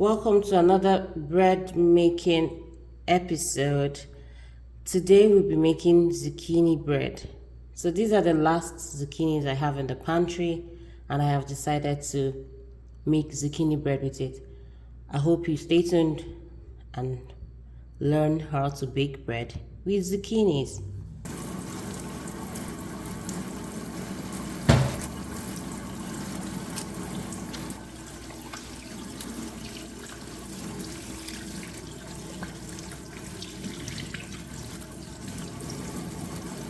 Welcome to another bread making episode. Today we'll be making zucchini bread. So these are the last zucchinis I have in the pantry and I have decided to make zucchini bread with it. I hope you stay tuned and learn how to bake bread with zucchinis.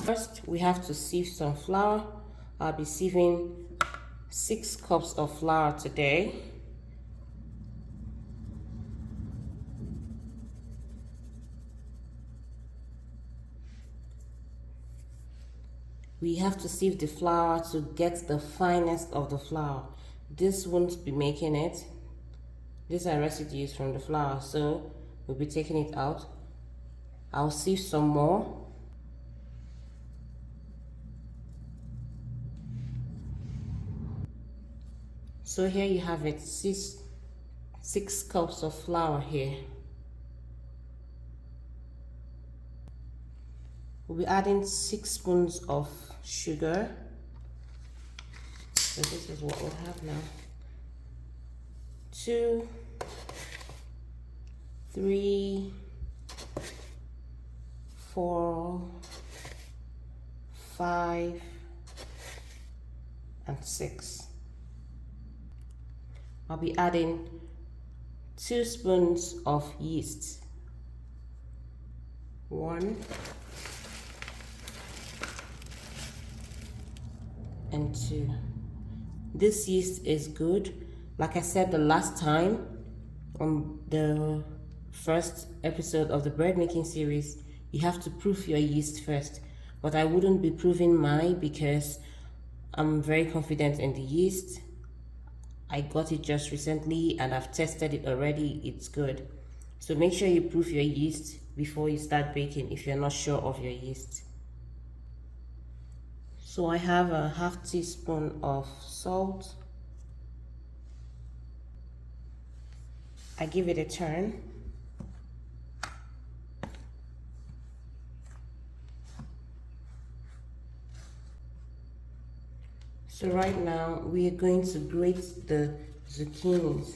First, we have to sieve some flour. I'll be sieving 6 cups of flour today. We have to sieve the flour to get the finest of the flour. This won't be making it. These are residues from the flour, so we'll be taking it out. I'll sieve some more. So here you have it, six cups of flour here. We'll be adding 6 spoons of sugar. So this is what we'll have now. 2, 3, 4, 5, and 6. I'll be adding 2 spoons of yeast. 1 and 2. This yeast is good. Like I said the last time on the first episode of the bread making series, you have to proof your yeast first. But I wouldn't be proving mine because I'm very confident in the yeast. I got it just recently and I've tested it already. It's good. So make sure you proof your yeast before you start baking if you're not sure of your yeast. So I have a half teaspoon of salt. I give it a turn. So right now we are going to grate the zucchinis.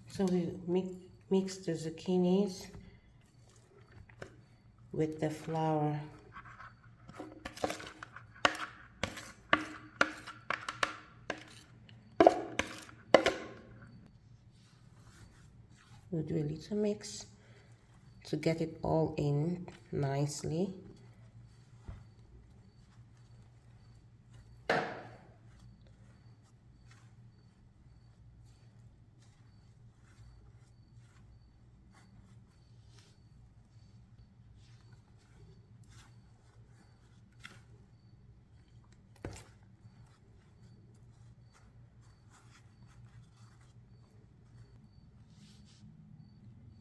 So we mix the zucchinis with the flour. We'll do a little mix to get it all in nicely.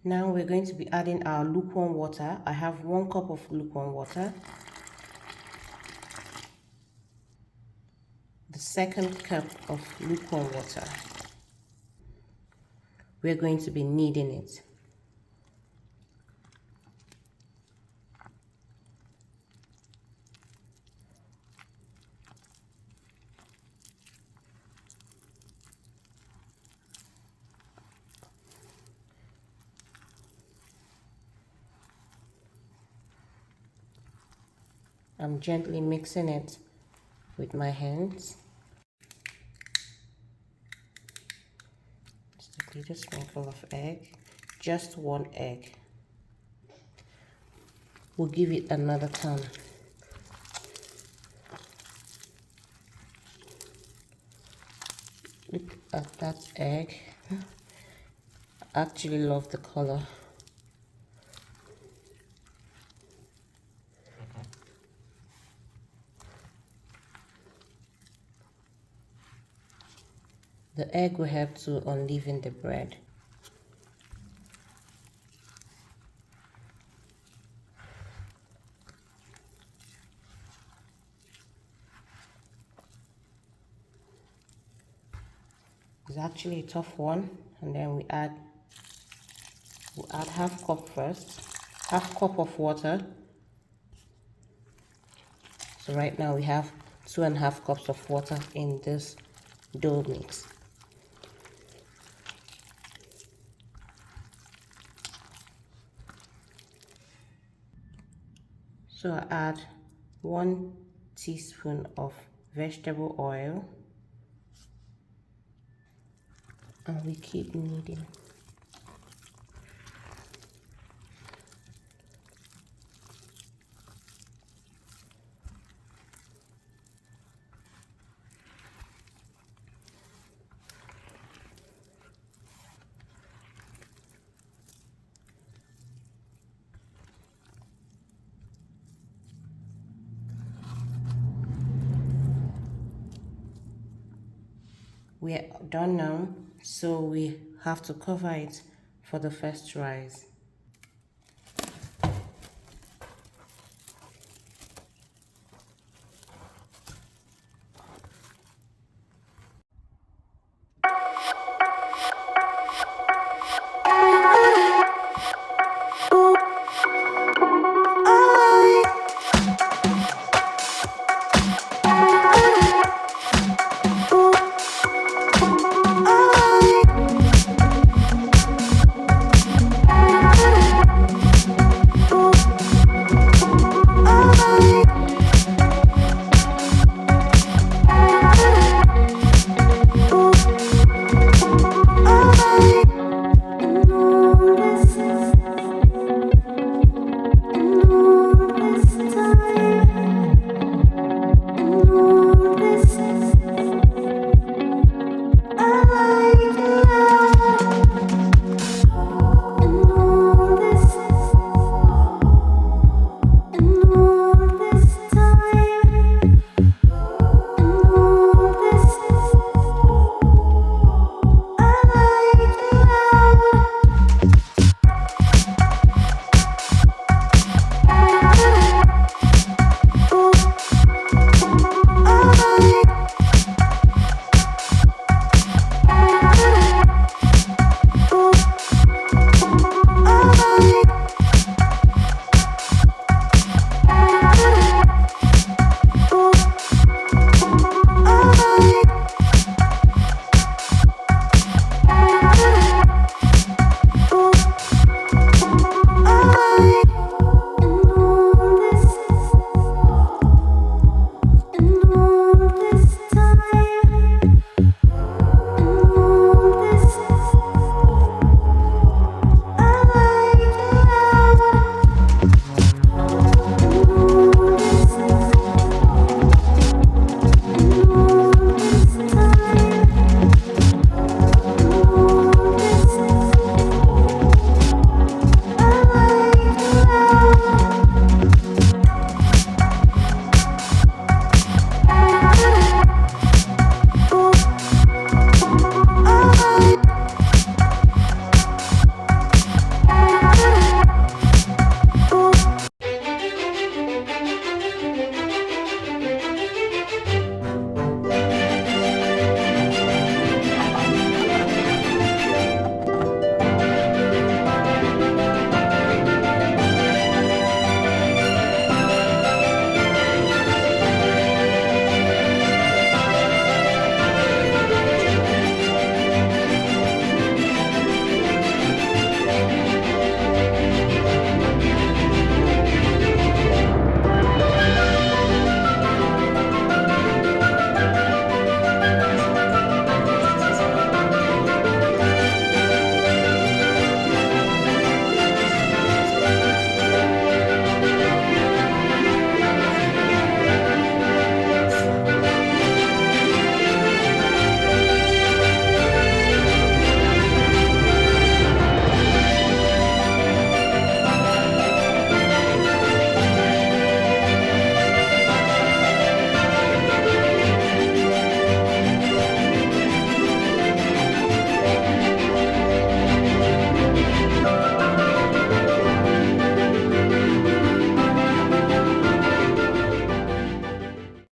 Now we're going to be adding our lukewarm water. I have 1 cup of lukewarm water. The 2nd cup of lukewarm water. We're going to be kneading it. I'm gently mixing it with my hands. Just a little sprinkle of egg, just 1 egg. We'll give it another turn. Look at that egg. I actually love the color. The egg will help to unleaven the bread. It's actually a tough one. And then we'll add half cup first, half cup of water. So right now we have 2.5 cups of water in this dough mix. So I add 1 teaspoon of vegetable oil, and we keep kneading. We are done now, so we have to cover it for the first rise.